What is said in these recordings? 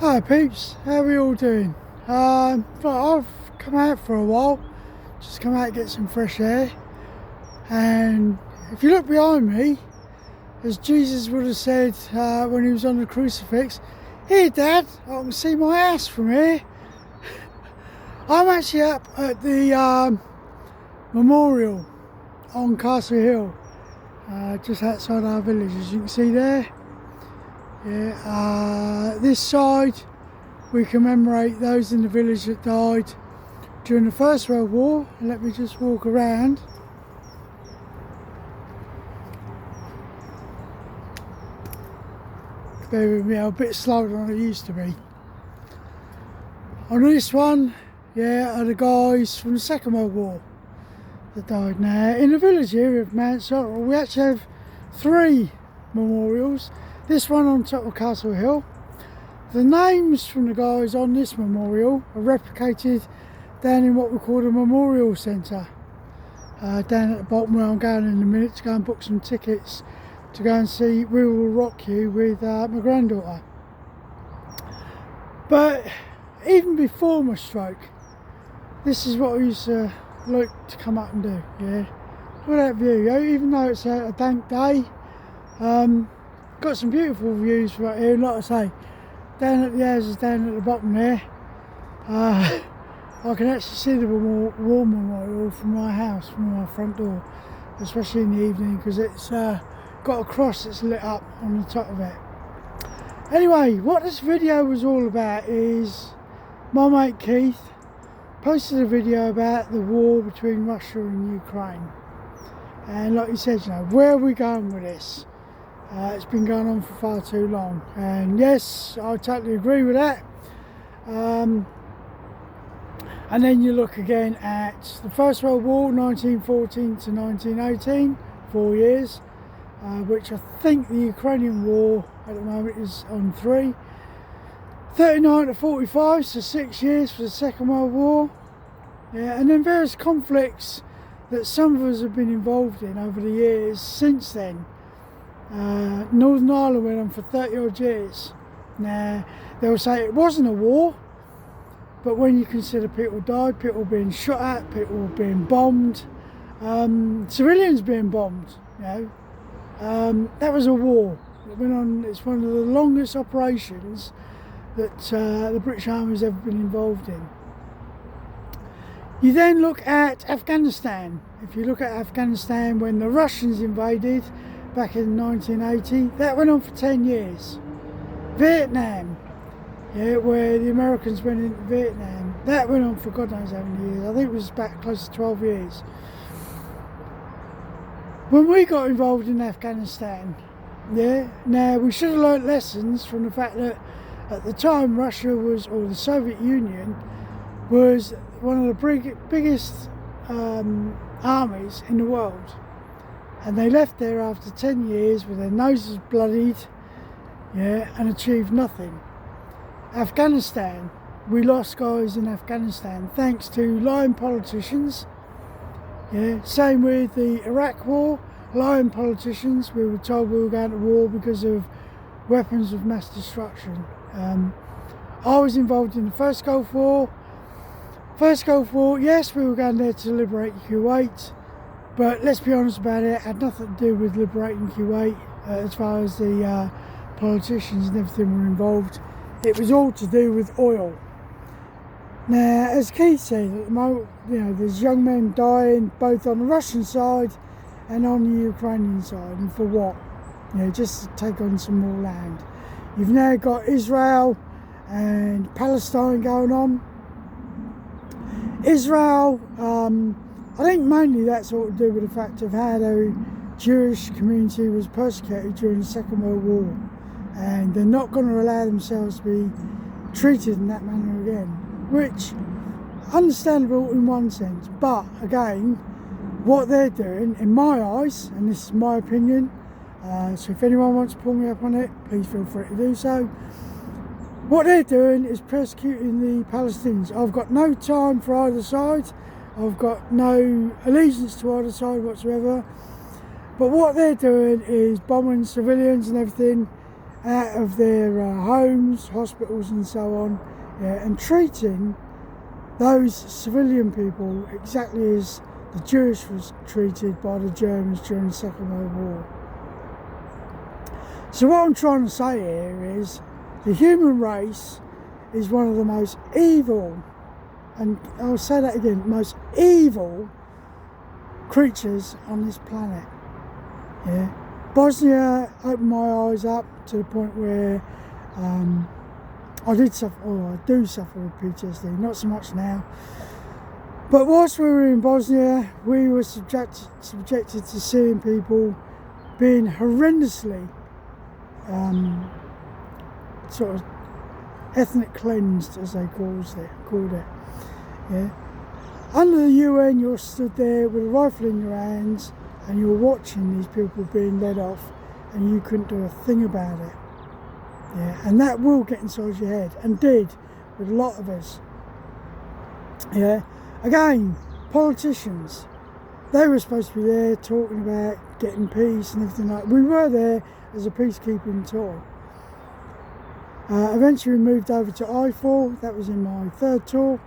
Hi peeps, how are we all doing? I've come out for a while, just come out to get some fresh air, and if you look behind me, as Jesus would have said when he was on the crucifix, "Here Dad, I can see my ass from here." I'm actually up at the memorial on Castle Hill, just outside our village, as you can see there. Yeah, this side we commemorate those in the village that died during the First World War. And let me just walk around. Bear with me, I'm a bit slower than I used to be. On this one, yeah, are the guys from the Second World War that died. Now, in the village here of Mount Sorrel, we actually have 3 memorials. This one on top of Castle Hill. The names from the guys on this memorial are replicated down in what we call the Memorial Centre. Down at the bottom where I'm going in a minute to go and book some tickets to go and see We Will Rock You with my granddaughter. But even before my stroke, this is what I used to like to come up and do. Yeah, look at that view. Even though it's a dank day, got some beautiful views right here. Like I say, down at the houses down at the bottom there, I can actually see the war memorial from my house, from my front door, especially in the evening, because it's got a cross that's lit up on the top of it. Anyway, what this video was all about is my mate Keith posted a video about the war between Russia and Ukraine, and like he said, you know, where are we going with this? It's been going on for far too long, and yes, I totally agree with that. And then you look again at the First World War, 1914 to 1918, 4 years, which I think the Ukrainian war at the moment is on 3. 39 to 45, so 6 years for the Second World War. Yeah, and then various conflicts that some of us have been involved in over the years since then. Northern Ireland went on for 30 odd years. Now, they'll say it wasn't a war, but when you consider people died, people being shot at, people being bombed, civilians being bombed, you know, that was a war. It went on. It's one of the longest operations that the British Army's ever been involved in. You then look at Afghanistan. If you look at Afghanistan when the Russians invaded back in 1980, that went on for 10 years. Vietnam, yeah, where the Americans went into Vietnam, that went on for God knows how many years. I think it was back close to 12 years. When we got involved in Afghanistan, yeah, now we should have learnt lessons from the fact that at the time Russia was, or the Soviet Union, was one of the biggest armies in the world. And they left there after 10 years with their noses bloodied, yeah, and achieved nothing. Afghanistan, we lost guys in Afghanistan thanks to lying politicians. Yeah, same with the Iraq war, lying politicians. We were told we were going to war because of weapons of mass destruction. I was involved in the First Gulf War. First Gulf War, yes, we were going there to liberate Kuwait. But let's be honest about it, it had nothing to do with liberating Kuwait as far as the politicians and everything were involved. It was all to do with oil. Now, as Keith said, at the moment, you know, there's young men dying both on the Russian side and on the Ukrainian side. And for what? You know, just to take on some more land. You've now got Israel and Palestine going on. Israel, I think mainly that's all to do with the fact of how the Jewish community was persecuted during the Second World War, and they're not going to allow themselves to be treated in that manner again, which understandable in one sense, but again, what they're doing, in my eyes, and this is my opinion, so if anyone wants to pull me up on it, please feel free to do so. What they're doing is persecuting the Palestinians. I've got no time for either side. I've got no allegiance to either side whatsoever. But what they're doing is bombing civilians and everything, out of their homes, hospitals and so on, yeah, and treating those civilian people exactly as the Jewish was treated by the Germans during the Second World War. So what I'm trying to say here is the human race is one of the most evil, and I'll say that again, most evil creatures on this planet. Yeah. Bosnia opened my eyes up to the point where I do suffer with PTSD, not so much now. But whilst we were in Bosnia, we were subjected to seeing people being horrendously sort of ethnic cleansed, as they called it. Yeah. Under the UN, you're stood there with a rifle in your hands and you're watching these people being led off, and you couldn't do a thing about it. Yeah, and that will get inside your head, and did with a lot of us. Yeah. Again, politicians, they were supposed to be there talking about getting peace and everything like that. We were there as a peacekeeping tour. Eventually we moved over to IFOR, that was in my third tour.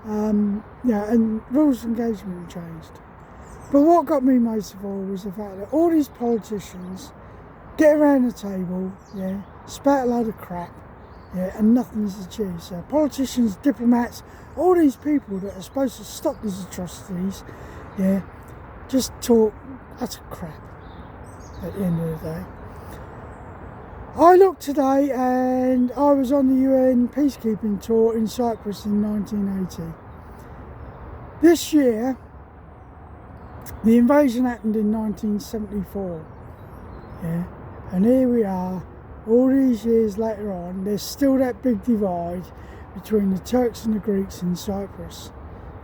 Yeah, and rules of engagement changed. But what got me most of all was the fact that all these politicians get around the table, yeah, spat a load of crap, yeah, and nothing's achieved. So politicians, diplomats, all these people that are supposed to stop these atrocities, yeah, just talk utter crap at the end of the day. I looked today and I was on the UN peacekeeping tour in Cyprus in 1980. This year, the invasion happened in 1974. Yeah, and here we are, all these years later on, there's still that big divide between the Turks and the Greeks in Cyprus.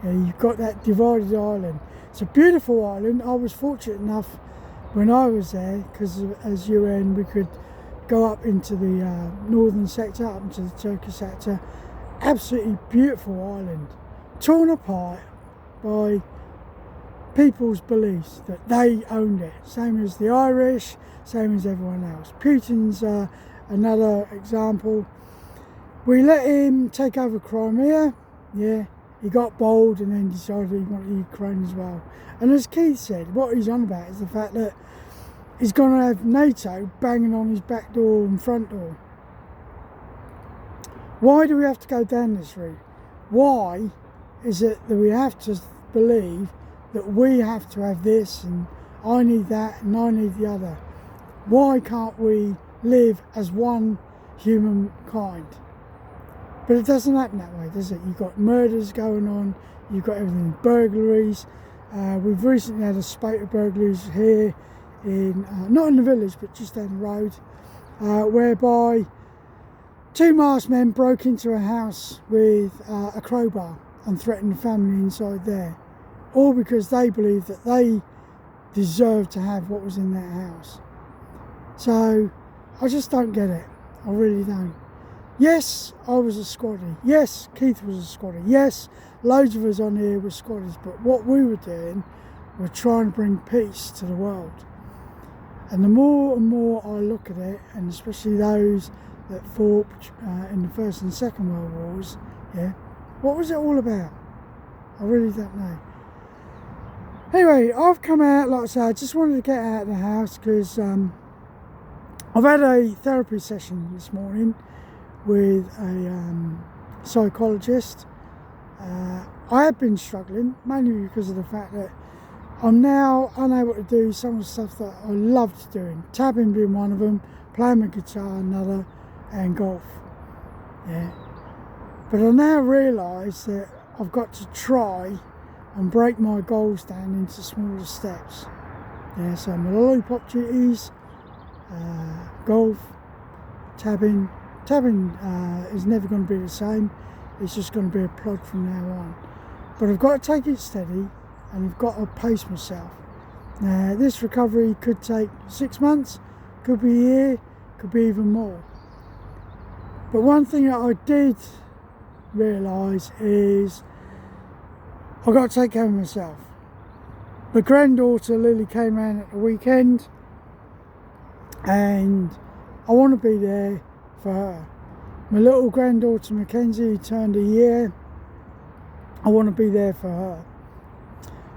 Yeah, you've got that divided island. It's a beautiful island. I was fortunate enough when I was there, because as UN we could go up into the northern sector, up into the Turkish sector. Absolutely beautiful island, torn apart by people's beliefs that they owned it, same as the Irish, same as everyone else. Putin's another example. We let him take over Crimea, yeah, he got bold and then decided he wanted Ukraine as well. And as Keith said, what he's on about is the fact that he's going to have NATO banging on his back door and front door. Why do we have to go down this route? Why is it that we have to believe that we have to have this and I need that and I need the other? Why can't we live as one humankind? But it doesn't happen that way, does it? You've got murders going on, you've got everything, burglaries. We've recently had a spate of burglaries here in, not in the village, but just down the road, whereby two masked men broke into a house with a crowbar and threatened the family inside there, all because they believed that they deserved to have what was in that house. So I just don't get it. I really don't. Yes, I was a squatty. Yes, Keith was a squatty. Yes, loads of us on here were squatties. But what we were doing was trying to bring peace to the world. And the more and more I look at it, and especially those that fought in the First and Second World Wars, yeah, what was it all about? I really don't know. Anyway, I've come out, like I said, I just wanted to get out of the house because I've had a therapy session this morning with a psychologist. I have been struggling, mainly because of the fact that I'm now unable to do some of the stuff that I loved doing. Tabbing being one of them, playing my guitar another, and golf. Yeah. But I now realise that I've got to try and break my goals down into smaller steps. Yeah, so my lollipop duties, golf, tabbing. Tabbing is never going to be the same. It's just going to be a plod from now on. But I've got to take it steady and I've got to pace myself. Now, this recovery could take 6 months, could be a year, could be even more. But one thing that I did realise is I've got to take care of myself. My granddaughter Lily came round at the weekend and I want to be there for her. My little granddaughter Mackenzie, who turned a year, I want to be there for her.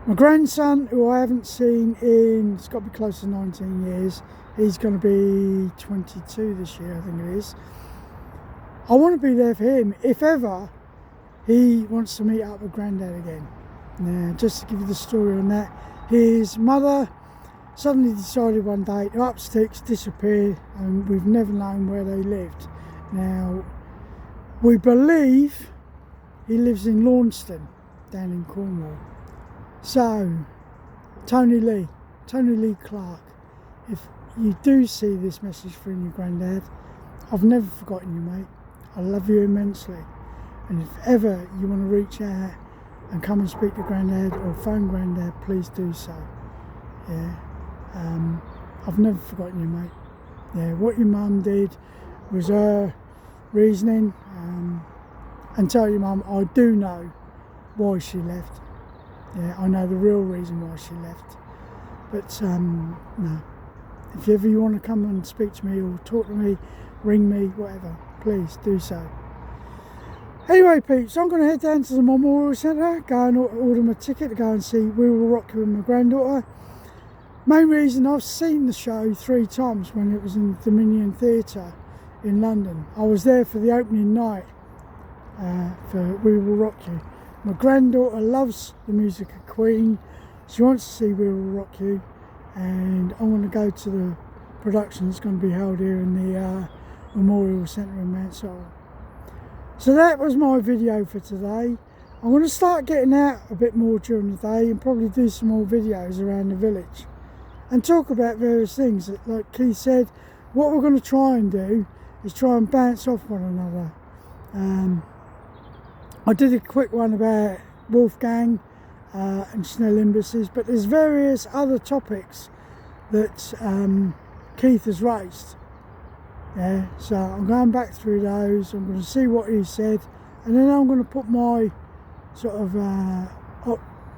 My grandson, who I haven't seen in, it's got to be close to 19 years, he's going to be 22 this year, I think it is. I want to be there for him if ever he wants to meet up with Grandad again. Now, just to give you the story on that, his mother suddenly decided one day to up sticks, disappear, and we've never known where they lived. Now, we believe he lives in Launceston, down in Cornwall. So, Tony Lee Clark, if you do see this message from your granddad, I've never forgotten you, mate. I love you immensely. And if ever you want to reach out and come and speak to Grandad or phone Grandad, please do so. Yeah, I've never forgotten you, mate. Yeah, what your mum did was her reasoning. And tell your mum, I do know why she left. Yeah, I know the real reason why she left. But no, if ever you want to come and speak to me or talk to me, ring me, whatever, please do so. Anyway, peeps, I'm going to head down to the Memorial Centre, go and order my ticket to go and see We Will Rock You with my granddaughter. Main reason, I've seen the show 3 times when it was in the Dominion Theatre in London. I was there for the opening night for We Will Rock You. My granddaughter loves the music of Queen. She wants to see We Will Rock You, and I'm going to go to the production that's going to be held here in the Memorial Centre in Mount Sorrel. So that was my video for today. I'm going to start getting out a bit more during the day and probably do some more videos around the village and talk about various things. Like Keith said, what we're going to try and do is try and bounce off one another. I did a quick one about Wolfgang and Schnell Imbusses, but there's various other topics that Keith has raised. Yeah, so I'm going back through those. I'm going to see what he said, and then I'm going to put my sort of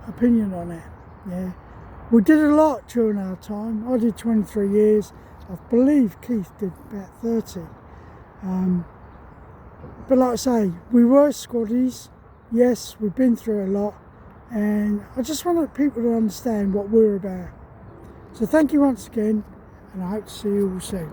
opinion on it. Yeah, we did a lot during our time. I did 23 years. I believe Keith did about 30. But like I say, we were squaddies. Yes, we've been through a lot, and I just want people to understand what we're about. So thank you once again, and I hope to see you all soon.